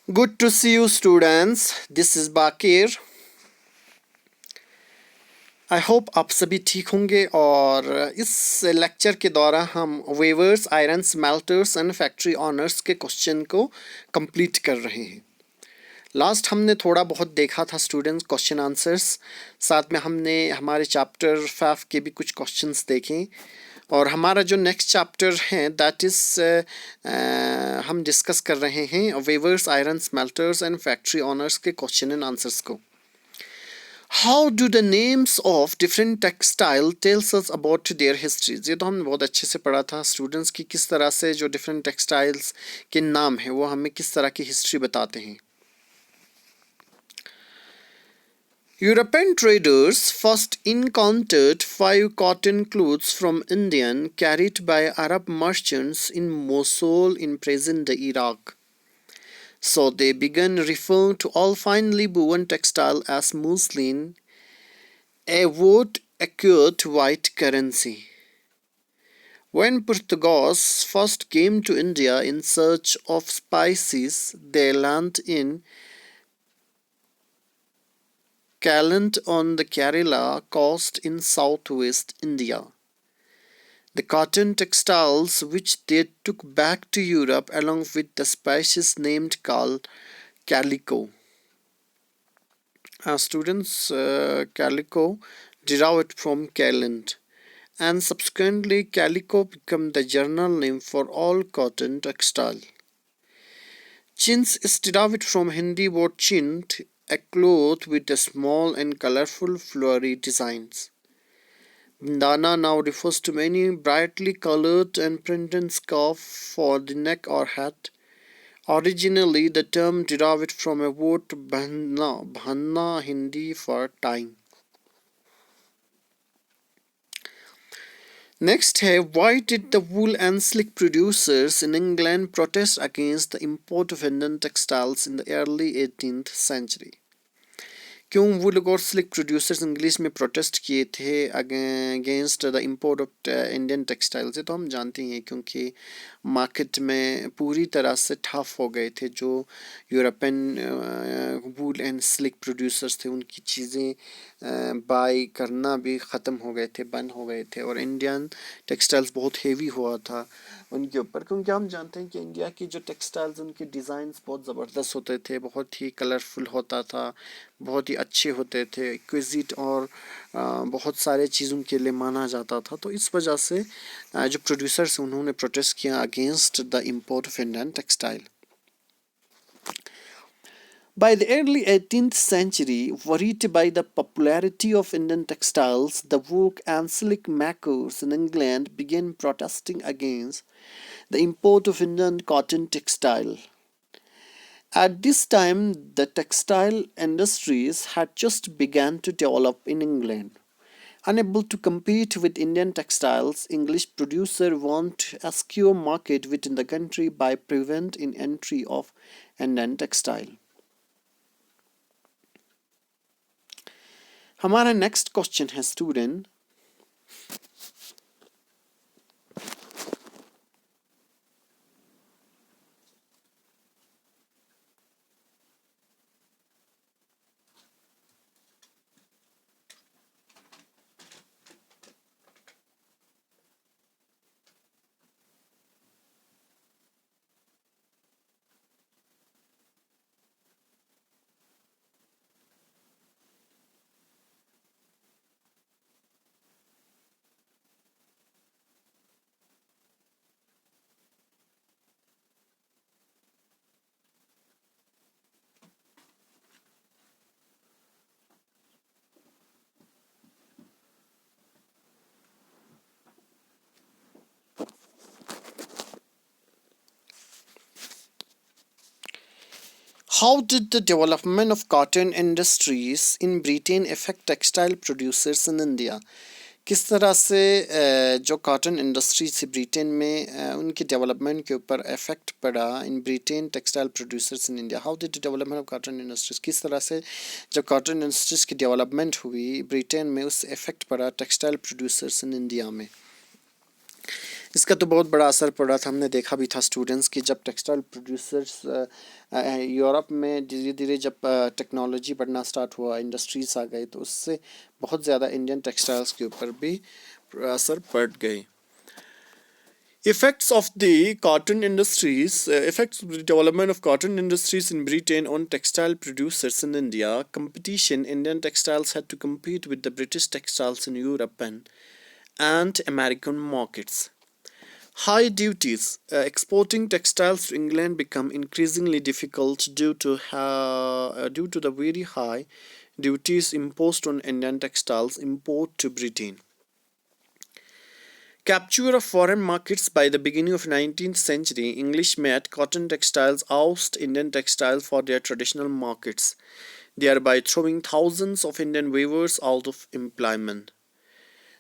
Good to see you students. This is Baqir. I hope आप सभी ठीक होंगे और इस लेक्चर के दौरान हम weavers iron smelters and factory owners के क्वेश्चन को कंप्लीट कर रहे हैं। लास्ट हमने थोड़ा बहुत देखा था स्टूडेंट्स क्वेश्चन आंसर्स, साथ में हमने हमारे चैप्टर 5 के भी कुछ क्वेश्चंस देखे और हमारा जो नेक्स्ट चैप्टर है दैट इज़ हम डिस्कस कर रहे हैं weavers iron smelters and factory owners के क्वेश्चन एंड आंसर्स को। How do the names of different textile tells us about their histories? ये तो हमने बहुत अच्छे से पढ़ा था स्टूडेंट्स की किस तरह से जो डिफरेंट टेक्सटाइल्स के नाम है वो हमें किस तरह की हिस्ट्री बताते हैं। European traders first encountered 5 cotton cloths from Indian carried by Arab merchants in Mosul in present-day Iraq. So they began referring to all finely woven textile as muslin, a word acquired white currency. When Portuguese first came to India in search of spices, they landed in Kaland on the Kerala coast in southwest India. The cotton textiles which they took back to Europe along with the spices named called calico. Students, calico derived from Kaland, and subsequently calico became the general name for all cotton textile. Chintz is derived from Hindi word chint, a cloth with a small and colorful flowery designs. Bandana now refers to many brightly colored and printed scarf for the neck or hat. Originally, the term derived from a word bhanna Hindi for tying. Next है, why did the wool and silk producers in England protest against the import of Indian textiles in the early 18th century? क्यों वुल और silk producers English में protest किए थे against the import of Indian textiles? तो हम जानते हैं क्योंकि मार्केट में पूरी तरह से ठप हो गए थे। जो European wool and silk producers थे उनकी चीज़ें बाई करना भी ख़त्म हो गए थे, बंद हो गए थे और इंडियन टेक्सटाइल्स बहुत हेवी हुआ था उनके ऊपर, क्योंकि हम जानते हैं कि इंडिया की जो टेक्सटाइल्स उनके डिज़ाइंस बहुत ज़बरदस्त होते थे, बहुत ही कलरफुल होता था, बहुत ही अच्छे होते थे, एक्विजिट और बहुत सारे चीज़ों के लिए माना जाता था। तो इस वजह से जो प्रोड्यूसर्स उन्होंने प्रोटेस्ट किया against the import of Indian textile. By the early 18th century, worried by the popularity of Indian textiles, the wool and silk makers in England began protesting against the import of Indian cotton textile. At this time, the textile industries had just begun to develop in England. Unable to compete with Indian textiles, English producers want to secure market within the country by preventing entry of Indian textile. हमारा next question है student, how did the development of cotton industries in Britain affect textile producers in India? किस तरह से जो cotton industry थी Britain में उनकी development के ऊपर इफेक्ट पड़ा in Britain textile producers in India? How did the development of cotton industries, किस तरह से जो कॉटन इंडस्ट्रीज की डेवलपमेंट हुई ब्रिटेन में उससे इफेक्ट पड़ा टेक्सटाइल प्रोड्यूसर्स इन इंडिया में? इसका तो बहुत बड़ा असर पड़ा था, हमने देखा भी था स्टूडेंट्स की, जब टेक्सटाइल प्रोड्यूसर्स यूरोप में धीरे धीरे जब टेक्नोलॉजी बढ़ना स्टार्ट हुआ, इंडस्ट्रीज आ गई, तो उससे बहुत ज़्यादा इंडियन टेक्सटाइल्स के ऊपर भी असर पड़ गई. Effects of the cotton industries, effects of the development of cotton industries in Britain on textile producers in India. Competition: Indian textiles had to compete with the British textiles in Europe and American markets. High duties. Exporting textiles to England become increasingly difficult due to the very high duties imposed on Indian textiles import to Britain. Capture of foreign markets. By the beginning of 19th century, English made cotton textiles oust Indian textiles for their traditional markets, thereby throwing thousands of Indian weavers out of employment.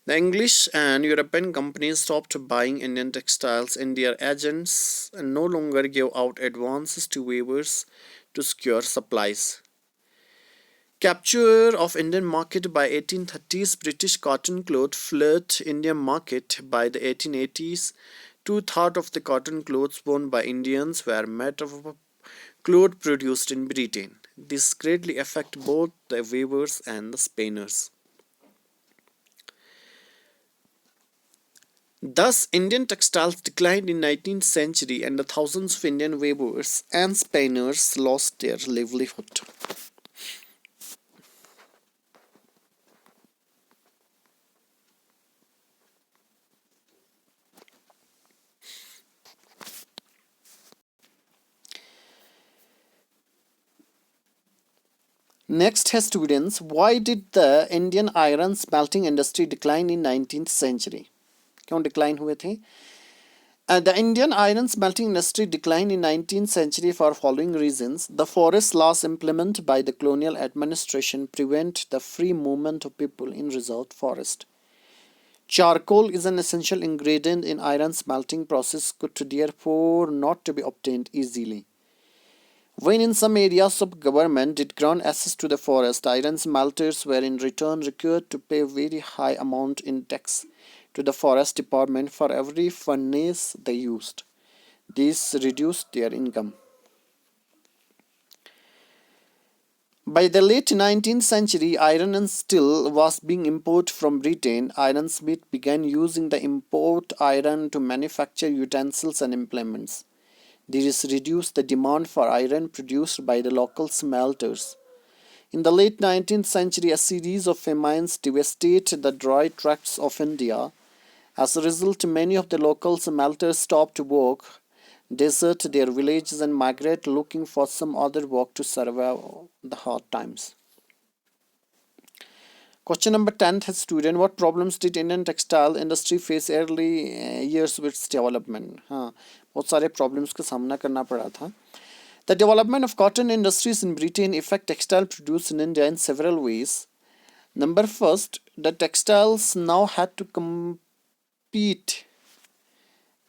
The English and European companies stopped buying Indian textiles, and their agents no longer gave out advances to weavers to secure supplies. Capture of Indian market. By 1830s, British cotton cloth flooded Indian market. By the 1880s, two-thirds of the cotton clothes worn by Indians were made of cloth produced in Britain. This greatly affected both the weavers and the spinners. Thus, Indian textiles declined in 19th century, and the thousands of Indian weavers and spinners lost their livelihood. Next है students, why did the Indian iron smelting industry decline in 19th century? क्यों decline हुए थे? The Indian iron smelting industry declined in 19th century for following reasons. The forest laws implemented by the colonial administration prevent the free movement of people in reserved forest. Charcoal is an essential ingredient in iron smelting process, could therefore not to be obtained easily. When in some areas of government did grant access to the forest, iron smelters were in return required to pay very high amount in tax to the forest department for every furnace they used. This reduced their income. By the late 19th century, iron and steel was being imported from Britain. Ironsmiths began using the import iron to manufacture utensils and implements. This reduced the demand for iron produced by the local smelters. In the late 19th century, a series of famines devastated the dry tracts of India. As a result, many of the local smelters stopped work, deserted their villages, and migrated looking for some other work to survive the hard times. Question number 10 है student, what problems did Indian textile industry face early years with its development? हाँ, बहुत सारे problems का सामना करना पड़ा था. The development of cotton industries in Britain affect textile produced in India in several ways. Number first, the textiles now had to compete.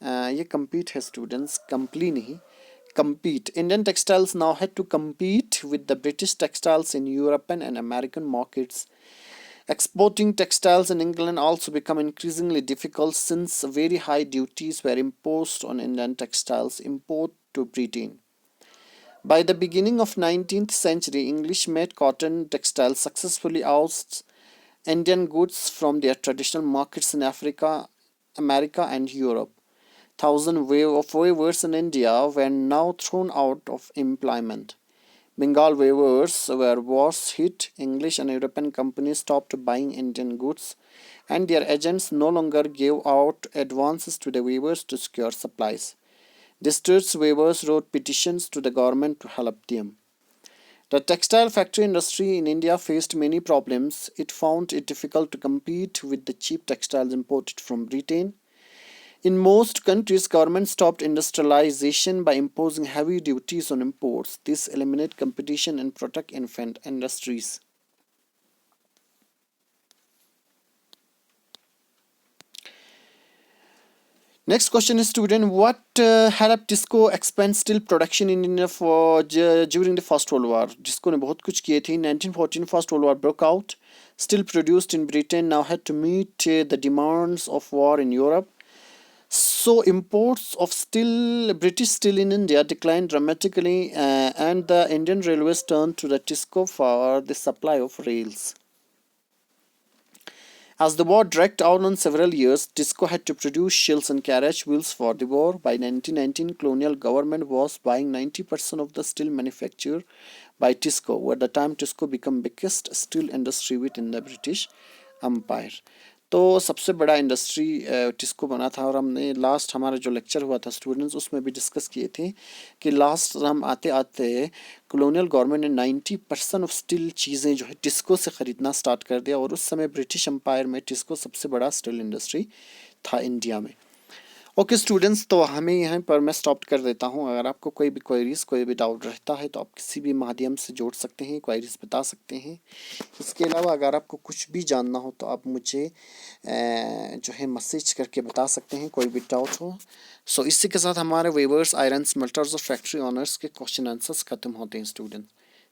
ये compete है students, comply नहीं, compete. Indian textiles now had to compete with the British textiles in European and American markets. Exporting textiles in England also became increasingly difficult since very high duties were imposed on Indian textiles import to Britain. By the beginning of 19th century, English-made cotton textiles successfully ousted Indian goods from their traditional markets in Africa, America, and Europe. Thousands of weavers in India were now thrown out of employment. Bengal weavers were worse hit. English and European companies stopped buying Indian goods, and their agents no longer gave out advances to the weavers to secure supplies. Distressed weavers wrote petitions to the government to help them. The textile factory industry in India faced many problems. It found it difficult to compete with the cheap textiles imported from Britain. In most countries, governments stopped industrialization by imposing heavy duties on imports. This eliminated competition and protected infant industries. Next question is student, what helped disco expand steel production in India during the First World War? Disco ने बहुत कुछ किए थे. In 1914, First World War broke out. Steel produced in Britain now had to meet the demands of war in Europe. So imports of steel, British steel in India declined dramatically, and the Indian Railways turned to the TISCO for the supply of rails. As the war dragged out on several years, TISCO had to produce shells and carriage wheels for the war. By 1919, colonial government was buying 90% of the steel manufactured by TISCO. At the time, TISCO became biggest steel industry within the British Empire. तो सबसे बड़ा industry TISCO बना था। और हमने last हमारा जो lecture हुआ था स्टूडेंट्स, उसमें भी डिस्कस किए थे कि लास्ट हम आते आते कॉलोनियल गवर्नमेंट ने 90% ऑफ स्टील चीज़ें जो है टिस्को से ख़रीदना स्टार्ट कर दिया। और उस समय ब्रिटिश एम्पायर में टिस्को सबसे बड़ा स्टील इंडस्ट्री था इंडिया में। ओके स्टूडेंट्स, तो हमें यहाँ पर मैं स्टॉप कर देता हूँ। अगर आपको कोई भी क्वेरीज, कोई भी डाउट रहता है तो आप किसी भी माध्यम से जोड़ सकते हैं, क्वेरीज बता सकते हैं। इसके अलावा अगर आपको कुछ भी जानना हो तो आप मुझे जो है मैसेज करके बता सकते हैं, कोई भी डाउट हो। सो इसी के साथ हमारे वेवर्स, आयरन स्मेल्टर्स और फैक्ट्री ऑनर्स के क्वेश्चन आंसर्स खत्म होते हैं student.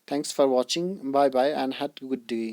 Thanks for watching, bye bye and have a good day.